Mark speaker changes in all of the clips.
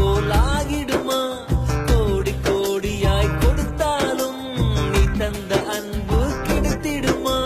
Speaker 1: போலாகிடுமா? கோடி கோடியாய் கொடுத்தாலும் நீ தந்த அன்பு கிடைத்திடுமா?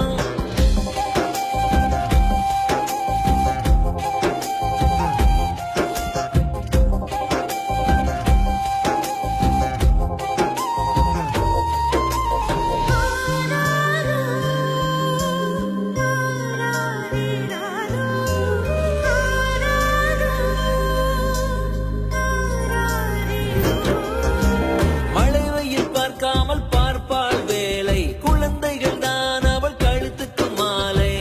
Speaker 1: பார்க்காமல் பார்ப்பாள் வேலை, குழந்தைகள் தான் அவள் கழுத்துக்கு மாலை.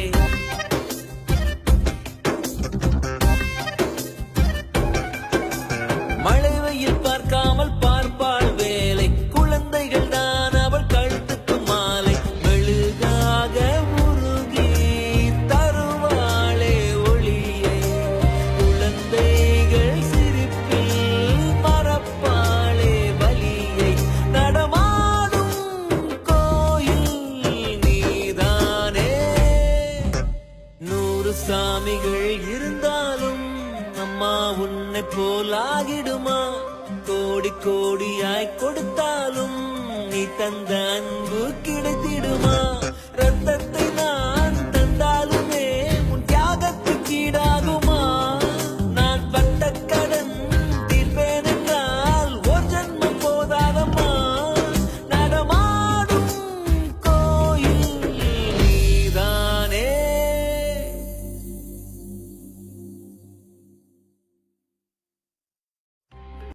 Speaker 1: மழை வெயில் பார்க்காமல் பார்ப்பாள் வேலை, குழந்தைகள் தான் அவள் கழுத்துக்கு மாலை. மெழுகாக உருகி தருவாளே ஒளியை, குழந்தைகள் சிரிப்பில் மறப்பாளே வலியை. சாமிகள் இருந்தாலும் அம்மா உன்னை போலாகிடுமா? கோடி கோடியாய் கொடுத்தாலும் நீ தந்த அன்பு கிடைத்திடுமா?